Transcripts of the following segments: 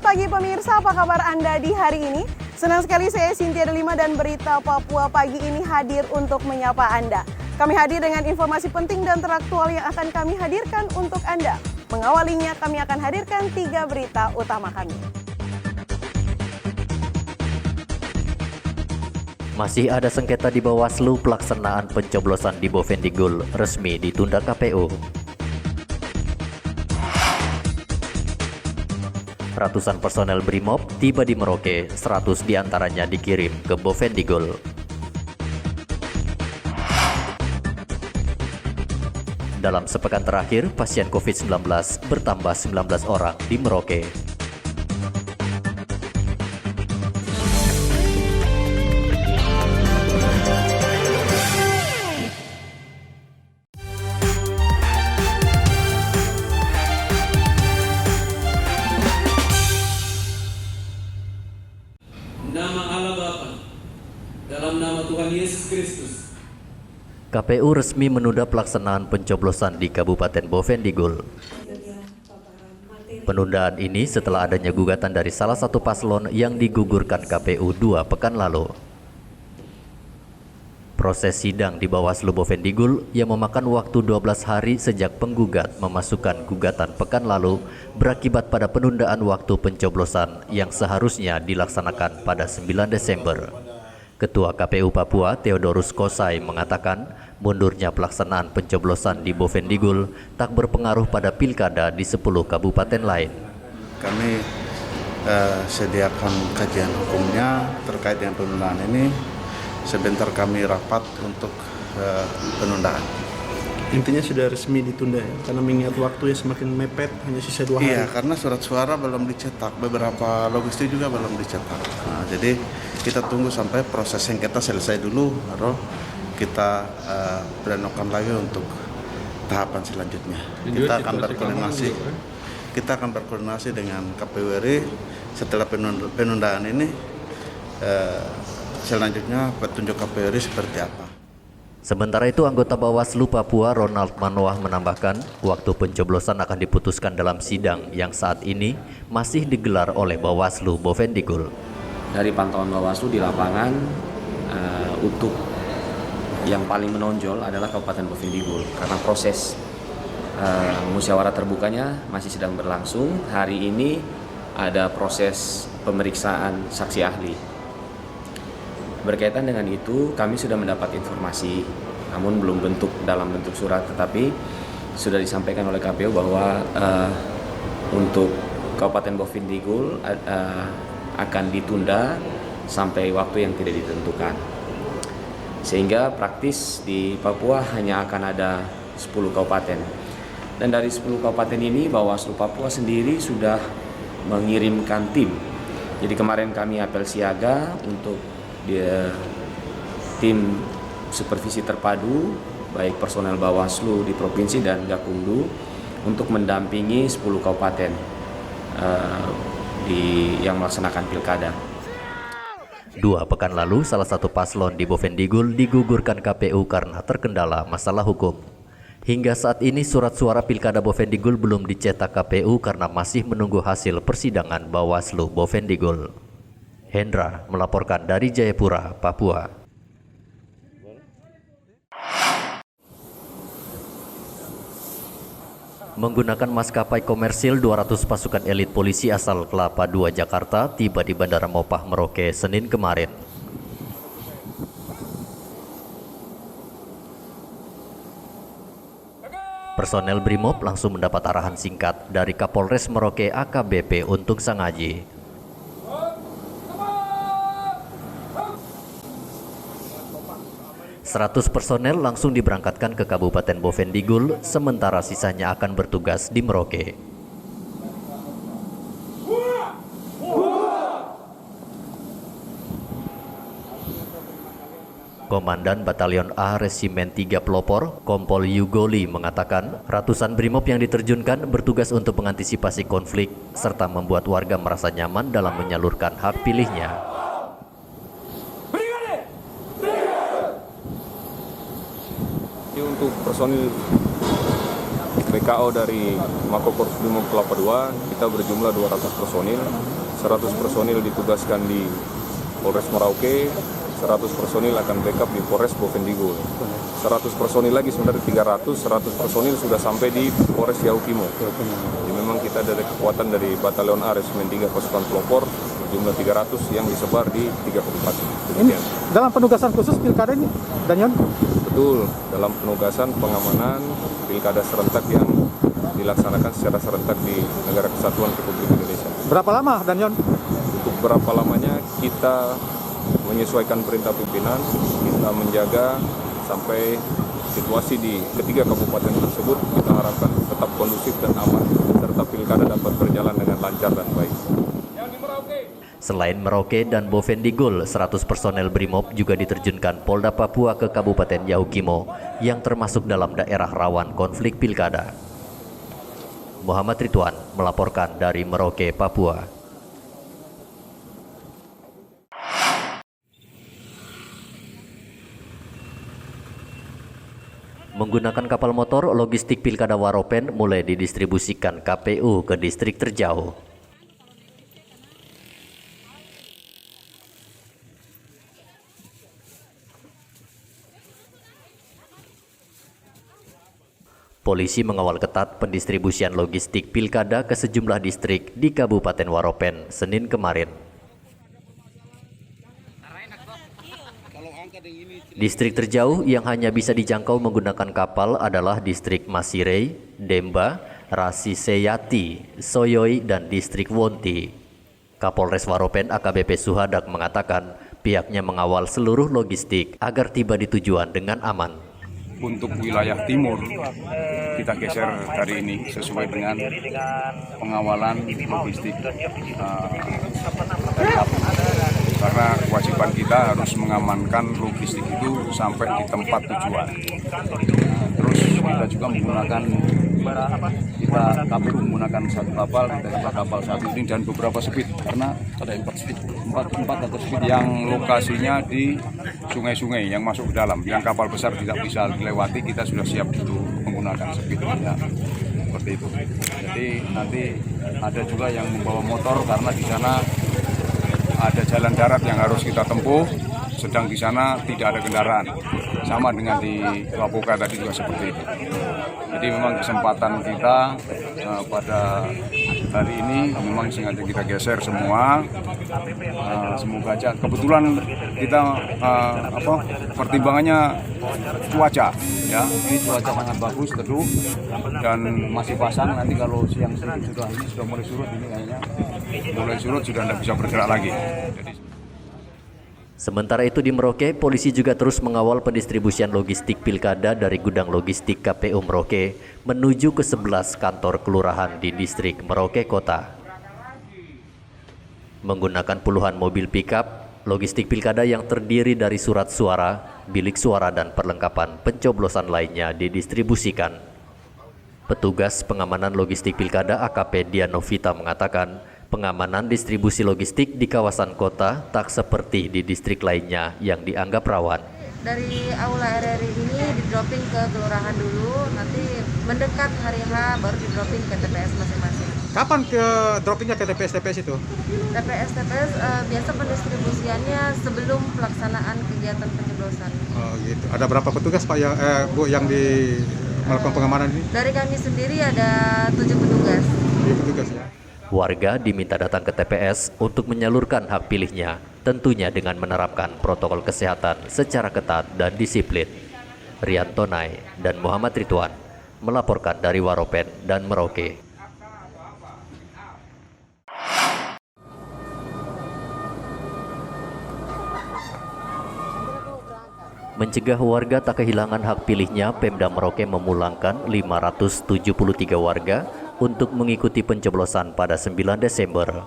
pagi pemirsa, apa kabar Anda di hari ini? Senang sekali saya Cynthia Delima dan Berita Papua pagi ini hadir untuk menyapa Anda. Kami hadir dengan informasi penting dan teraktual yang akan kami hadirkan untuk Anda. Mengawalinya kami akan hadirkan 3 berita utama kami. Masih ada sengketa di Bawaslu, pelaksanaan pencoblosan di Bovendigul resmi ditunda KPU. Ratusan personel Brimob tiba di Merauke, 100 diantaranya dikirim ke Bovendigul. Dalam sepekan terakhir, pasien COVID-19 bertambah 19 orang di Merauke. Nama Allah Bapa, dalam nama Tuhan Yesus Kristus. KPU resmi menunda pelaksanaan pencoblosan di Kabupaten Bovendigul. Penundaan ini setelah adanya gugatan dari salah satu paslon yang digugurkan KPU 2 pekan lalu. Proses sidang di Bawaslu Bovendigul yang memakan waktu 12 hari sejak penggugat memasukkan gugatan pekan lalu berakibat pada penundaan waktu pencoblosan yang seharusnya dilaksanakan pada 9 Desember. Ketua KPU Papua Theodorus Kosai mengatakan mundurnya pelaksanaan pencoblosan di Bovendigul tak berpengaruh pada pilkada di 10 kabupaten lain. Kami sediakan kajian hukumnya terkait dengan penundaan ini. Sebentar kami rapat untuk penundaan. Intinya sudah resmi ditunda ya, karena mengingat waktu ya semakin mepet, hanya sisa 2 hari. Iya, karena surat suara belum dicetak, beberapa logistik juga belum dicetak. Nah, jadi kita tunggu sampai proses sengketa selesai dulu, baru kita plenokan lagi untuk tahapan selanjutnya. Kita akan berkoordinasi dengan KPU RI setelah penundaan ini. Selanjutnya petunjuk KPU RI seperti apa. Sementara itu, anggota Bawaslu Papua Ronald Manoah menambahkan waktu pencoblosan akan diputuskan dalam sidang yang saat ini masih digelar oleh Bawaslu Bovendigul. Dari pantauan Bawaslu di lapangan, untuk yang paling menonjol adalah Kabupaten Bovendigul karena proses musyawarah terbukanya masih sedang berlangsung. Hari ini ada proses pemeriksaan saksi ahli. Berkaitan dengan itu, kami sudah mendapat informasi, namun belum dalam bentuk surat, tetapi sudah disampaikan oleh KPU bahwa untuk Kabupaten Bovendigul akan ditunda sampai waktu yang tidak ditentukan. Sehingga praktis di Papua hanya akan ada 10 kabupaten. Dan dari 10 kabupaten ini, Bawaslu Papua sendiri sudah mengirimkan tim. Jadi kemarin kami apel siaga untuk tim supervisi terpadu baik personel Bawaslu di provinsi dan Gakumdu untuk mendampingi 10 kabupaten yang melaksanakan pilkada. 2 pekan lalu, salah satu paslon di Bovendigul digugurkan KPU karena terkendala masalah hukum. Hingga saat ini surat suara pilkada Bovendigul belum dicetak KPU karena masih menunggu hasil persidangan Bawaslu Bovendigul. Hendra melaporkan dari Jayapura, Papua. Menggunakan maskapai komersil, 200 pasukan elit polisi asal Kelapa II Jakarta tiba di Bandara Mopah Merauke Senin kemarin. Personel Brimob langsung mendapat arahan singkat dari Kapolres Merauke AKBP Untung Sangaji. 100 personel langsung diberangkatkan ke Kabupaten Bovendigul, sementara sisanya akan bertugas di Merauke. Komandan Batalion A Resimen 3 Pelopor, Kompol Yugoli mengatakan ratusan Brimob yang diterjunkan bertugas untuk mengantisipasi konflik serta membuat warga merasa nyaman dalam menyalurkan hak pilihnya. Untuk personil BKO dari Makobrimob Brimob Kelapa II kita berjumlah 200 personil. 100 personil ditugaskan di Polres Merauke, 100 personil akan backup di Polres Bovendigul. 100 personil lagi sebenarnya 100 personil sudah sampai di Polres Yaukimo. Jadi memang kita ada kekuatan dari Batalion A Resimen 3 Pasukan Pelopor jumlah 300 yang disebar di 3 kabupaten. Ini dalam penugasan khusus pilkada ini, Danyon? Betul, dalam penugasan pengamanan pilkada serentak yang dilaksanakan secara serentak di Negara Kesatuan Republik Indonesia. Berapa lama, Danyon? Untuk berapa lamanya kita menyesuaikan perintah pimpinan, kita menjaga sampai situasi di ketiga kabupaten tersebut kita harapkan tetap kondusif dan aman, serta pilkada dapat berjalan dengan lancar dan baik. Selain Merauke dan Bovendigul, 100 personel Brimob juga diterjunkan Polda Papua ke Kabupaten Yaukimo yang termasuk dalam daerah rawan konflik pilkada. Muhammad Ridwan melaporkan dari Merauke, Papua. Menggunakan kapal motor, logistik pilkada Waropen mulai didistribusikan KPU ke distrik terjauh. Polisi mengawal ketat pendistribusian logistik pilkada ke sejumlah distrik di Kabupaten Waropen Senin kemarin. Distrik terjauh yang hanya bisa dijangkau menggunakan kapal adalah distrik Masirei, Demba, Rasiseyati, Soyoi, dan distrik Wonti. Kapolres Waropen AKBP Suhadak mengatakan pihaknya mengawal seluruh logistik agar tiba di tujuan dengan aman. Untuk wilayah timur kita geser hari ini sesuai dengan pengawalan logistik karena kewajiban kita harus mengamankan logistik itu sampai di tempat tujuan. Terus kita juga menggunakan KPU menggunakan satu kapal, kita juga kapal satu ini dan beberapa speed karena ada 4 atau speed yang lokasinya di sungai-sungai yang masuk ke dalam, yang kapal besar tidak bisa dilewati, kita sudah siap untuk menggunakan speed ya, seperti itu. Jadi nanti ada juga yang membawa motor karena di sana ada jalan darat yang harus kita tempuh, sedang di sana tidak ada kendaraan. Sama dengan di Wapoka tadi juga seperti itu. Jadi memang kesempatan kita pada hari ini memang sengaja kita geser semua. Semoga aja kebetulan kita pertimbangannya cuaca ya. Ini cuaca sangat bagus teduh dan masih pasang. Nanti kalau siang sedikit sudah mulai surut, ini kayaknya mulai surut sudah tidak bisa bergerak lagi. Sementara itu di Merauke, polisi juga terus mengawal pendistribusian logistik pilkada dari gudang logistik KPU Merauke menuju ke 11 kantor kelurahan di distrik Merauke Kota. Menggunakan puluhan mobil pickup, logistik pilkada yang terdiri dari surat suara, bilik suara, dan perlengkapan pencoblosan lainnya didistribusikan. Petugas pengamanan logistik pilkada AKP Dianovita mengatakan, pengamanan distribusi logistik di kawasan kota tak seperti di distrik lainnya yang dianggap rawan. Dari Aula RRI ini di-dropping ke kelurahan dulu, nanti mendekat hari H baru di-dropping ke TPS masing-masing. Kapan ke droppingnya ke TPS itu? TPS biasa pendistribusiannya sebelum pelaksanaan kegiatan pencoblosan. Oh gitu. Ada berapa petugas Pak Bu yang melakukan pengamanan ini? Dari kami sendiri ada 7 petugas. 7 petugas ya. Warga diminta datang ke TPS untuk menyalurkan hak pilihnya, tentunya dengan menerapkan protokol kesehatan secara ketat dan disiplin. Rian Tonai dan Muhammad Ridwan melaporkan dari Waropen dan Merauke. Mencegah warga tak kehilangan hak pilihnya, Pemda Merauke memulangkan 573 warga untuk mengikuti pencoblosan pada 9 Desember.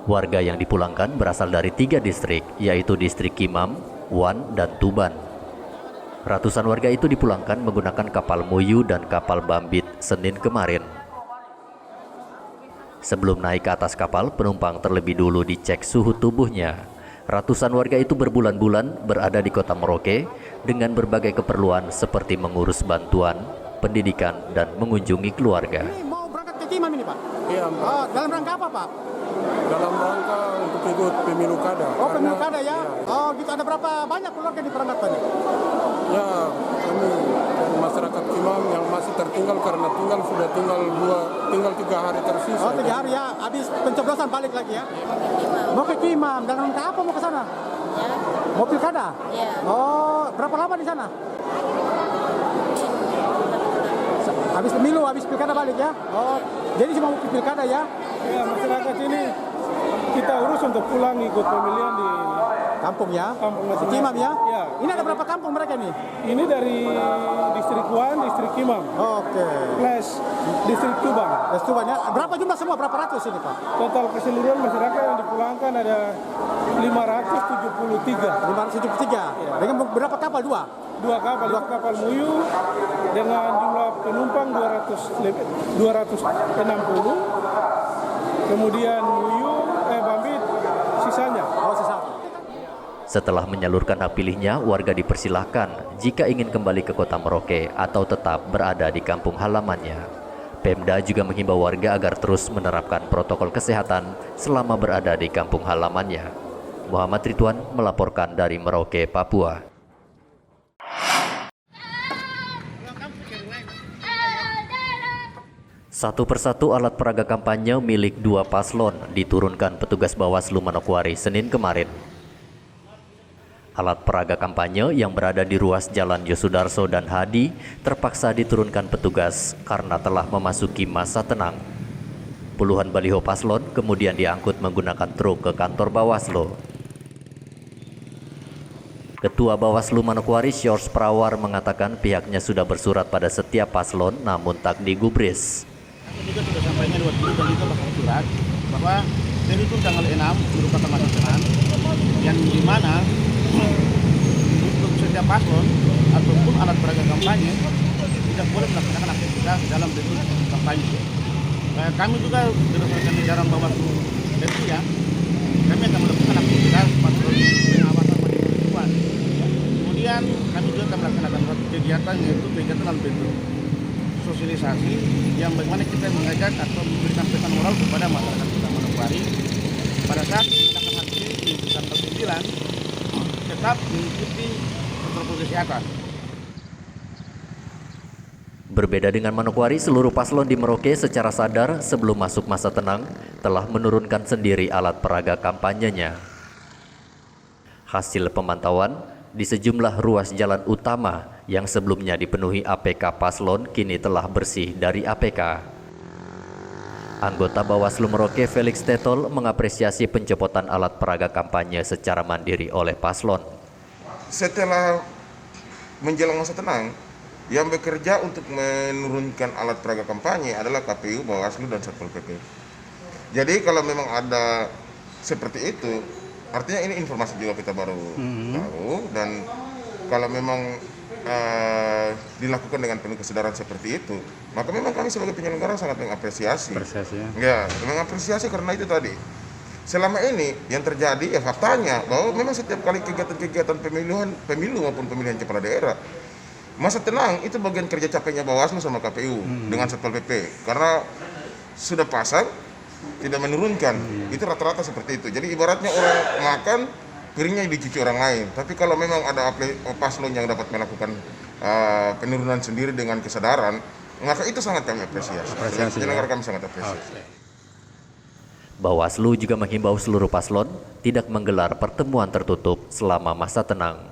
Warga yang dipulangkan berasal dari 3 distrik, yaitu distrik Kimam, Wan, dan Tuban. Ratusan warga itu dipulangkan menggunakan kapal Muyu dan kapal Bambit Senin kemarin. Sebelum naik ke atas kapal, penumpang terlebih dulu dicek suhu tubuhnya. Ratusan warga itu berbulan-bulan berada di kota Merauke dengan berbagai keperluan seperti mengurus bantuan, pendidikan, dan mengunjungi keluarga. Ini mau berangkat ke Kimam ini Pak? Iya, Mbak. Oh, dalam rangka apa Pak? Dalam rangka untuk ikut pemilu kada. Oh, pemilu kada ya? Oh, gitu. Ada berapa banyak keluarga di perangkatan? Ya, kami dari masyarakat Kimam yang masih tertinggal karena sudah tinggal 3 hari tersisa. Oh, 3 hari ya. Habis pencoblosan balik lagi ya? Mau ke Kimam. Dalam rangka apa mau ke sana? Ya. Mau pilkada? Iya. Oh, berapa lama di sana? Habis pemilu, habis pilkada balik ya? Oh, jadi cuma mau pilkada ya? Ya, masyarakat ini kita urus untuk pulang ikut pemilihan di Kampung ya? kampung Di masing-masing. Kimam ya? Ya. Ini ada berapa kampung mereka nih? Ini dari distrik Wan, distrik Kimam, Oke. plus distrik Tubang. Restuban ya? Berapa jumlah semua? Berapa ratus ini Pak? Total keseluruhan masyarakat yang dipulangkan ada 573. 573. Dengan berapa kapal? 2? 2 kapal, 2 kapal Muyu dengan jumlah penumpang 260. Kemudian Muyu, Bambit sisanya. Oh, sisa. Setelah menyalurkan hak pilihnya, warga dipersilahkan jika ingin kembali ke kota Merauke atau tetap berada di kampung halamannya. Pemda juga menghimbau warga agar terus menerapkan protokol kesehatan selama berada di kampung halamannya. Muhammad Ridwan melaporkan dari Merauke, Papua. Satu persatu alat peraga kampanye milik 2 paslon diturunkan petugas Bawaslu Manokwari Senin kemarin. Alat peraga kampanye yang berada di ruas Jalan Yosudarso dan Hadi terpaksa diturunkan petugas karena telah memasuki masa tenang. Puluhan baliho paslon kemudian diangkut menggunakan truk ke kantor Bawaslu. Ketua Bawaslu Manokwari Syors Prawar mengatakan pihaknya sudah bersurat pada setiap paslon namun tak digubris. Juga sudah sampainya di waktu dan juga pasang surat bahwa dari itu tanggal 6 merupakan masa tenang yang dimana untuk setiap paslon ataupun alat peraga kampanye tidak boleh melaksanakan aktivitas dalam bentuk kampanye. Kami juga berdasarkan edaran Bawaslu itu ya, kami akan melakukan aktivitas paslon pengawasan pada kehidupan. Kemudian kami juga akan melaksanakan suatu kegiatan yaitu kegiatan dalam bentuk sosialisasi yang bagaimana kita mengajak atau memberikan pesan moral kepada masyarakat Kota Manokwari pada saat menggunakan hak pilih di tanggal 9 tetap mengikuti protokol kesehatan. Berbeda dengan Manokwari, seluruh paslon di Merauke secara sadar sebelum masuk masa tenang telah menurunkan sendiri alat peraga kampanyenya. Hasil pemantauan di sejumlah ruas jalan utama yang sebelumnya dipenuhi APK paslon kini telah bersih dari APK. Anggota Bawaslu Merauke Felix Tetol mengapresiasi pencopotan alat peraga kampanye secara mandiri oleh paslon. Setelah menjelang masa tenang, yang bekerja untuk menurunkan alat peraga kampanye adalah KPU, Bawaslu, dan Satpol PP. Jadi kalau memang ada seperti itu, artinya ini informasi juga kita baru tahu, dan kalau memang dilakukan dengan penuh kesadaran seperti itu, maka memang kami sebagai penyelenggara sangat mengapresiasi. Ya, mengapresiasi karena itu tadi. Selama ini yang terjadi ya faktanya bahwa memang setiap kali kegiatan-kegiatan pemilu maupun pemilihan kepala daerah, masa tenang itu bagian kerja capeknya Bawaslu sama KPU dengan Satpol PP, karena sudah pasang tidak menurunkan, itu rata-rata seperti itu. Jadi ibaratnya orang makan piringnya dicuci orang lain. Tapi kalau memang ada paslon yang dapat melakukan penurunan sendiri dengan kesadaran, maka itu sangat kami apresiasi. Penyelenggara kami sangat apresiasi. Bawaslu juga menghimbau seluruh paslon tidak menggelar pertemuan tertutup selama masa tenang.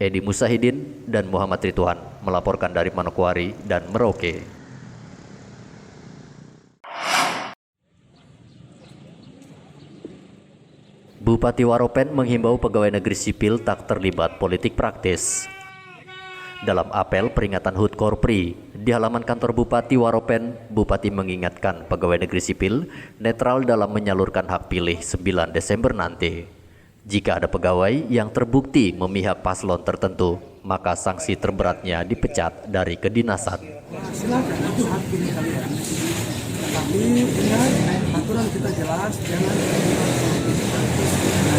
Edi Musahidin dan Muhammad Ridwan melaporkan dari Manokwari dan Merauke. Bupati Waropen menghimbau pegawai negeri sipil tak terlibat politik praktis. Dalam apel peringatan HUT Korpri di halaman kantor Bupati Waropen, Bupati mengingatkan pegawai negeri sipil netral dalam menyalurkan hak pilih 9 Desember nanti. Jika ada pegawai yang terbukti memihak paslon tertentu, maka sanksi terberatnya dipecat dari kedinasan. Silakan, itu hak pilih kalian. Tapi ingat, aturan kita jelas, jangan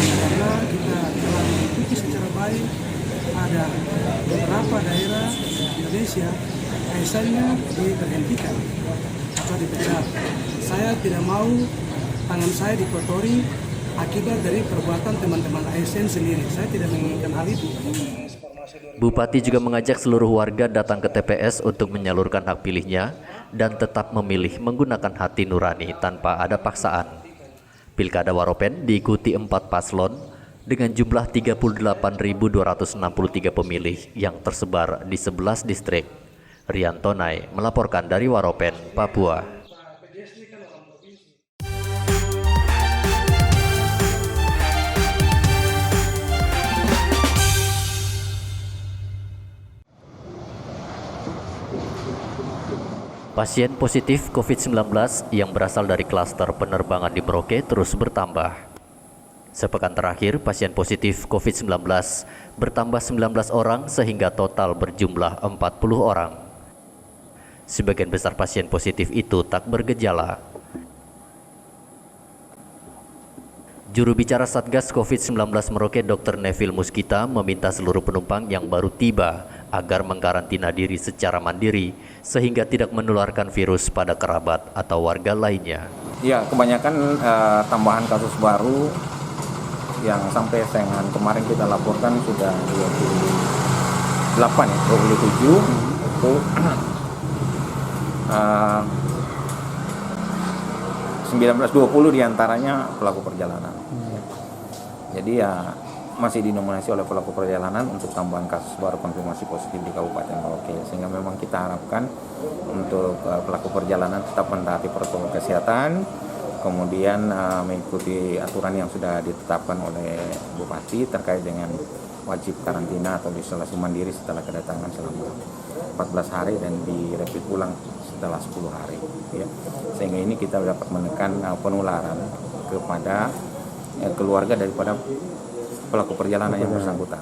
karena kita telah mengikuti secara baik, ada beberapa daerah Indonesia, ASN-nya diberhentikan atau dipecat. Saya tidak mau tangan saya dikotori akibat dari perbuatan teman-teman ASN sendiri. Saya tidak menginginkan hal itu. Bupati juga mengajak seluruh warga datang ke TPS untuk menyalurkan hak pilihnya dan tetap memilih menggunakan hati nurani tanpa ada paksaan. Pilkada Waropen diikuti 4 paslon dengan jumlah 38.263 pemilih yang tersebar di 11 distrik. Rian Tonai melaporkan dari Waropen, Papua. Pasien positif COVID-19 yang berasal dari klaster penerbangan di Merauke terus bertambah. Sepekan terakhir, pasien positif COVID-19 bertambah 19 orang sehingga total berjumlah 40 orang. Sebagian besar pasien positif itu tak bergejala. Juru bicara Satgas COVID-19 Merauke Dr. Neville Muskita meminta seluruh penumpang yang baru tiba agar mengkarantina diri secara mandiri sehingga tidak menularkan virus pada kerabat atau warga lainnya. Ya, kebanyakan tambahan kasus baru yang sampai dengan kemarin kita laporkan sudah 27 itu 19-20 diantaranya pelaku perjalanan. Jadi ya masih dinominasi oleh pelaku perjalanan untuk tambahan kasus baru konfirmasi positif di Kabupaten Merauke, sehingga memang kita harapkan untuk pelaku perjalanan tetap mentaati protokol kesehatan, kemudian mengikuti aturan yang sudah ditetapkan oleh Bupati terkait dengan wajib karantina atau isolasi mandiri setelah kedatangan selama 14 hari dan di rapid ulang setelah 10 hari, ya. Sehingga ini kita dapat menekan penularan kepada keluarga daripada pelaku perjalanan yang bersangkutan.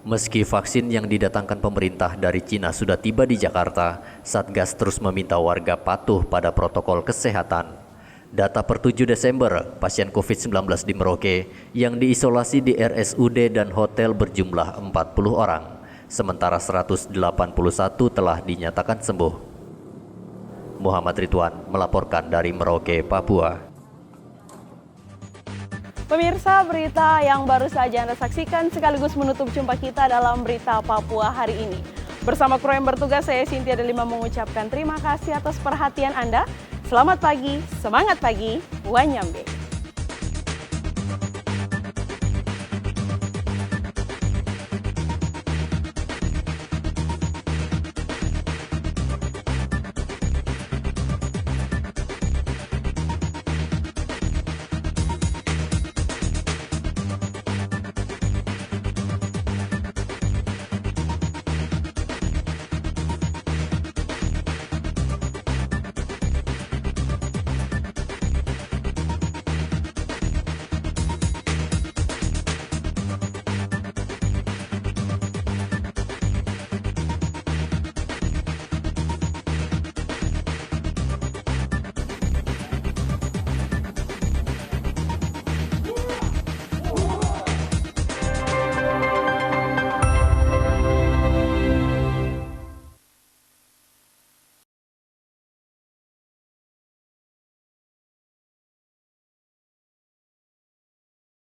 Meski vaksin yang didatangkan pemerintah dari Cina sudah tiba di Jakarta, Satgas terus meminta warga patuh pada protokol kesehatan. Data per 7 Desember, pasien COVID-19 di Merauke yang diisolasi di RSUD dan hotel berjumlah 40 orang, sementara 181 telah dinyatakan sembuh. Muhammad Ridwan melaporkan dari Merauke, Papua. Pemirsa, berita yang baru saja Anda saksikan sekaligus menutup jumpa kita dalam Berita Papua hari ini. Bersama kru yang bertugas, saya Cynthia Delima mengucapkan terima kasih atas perhatian Anda. Selamat pagi, semangat pagi, Wanyambe.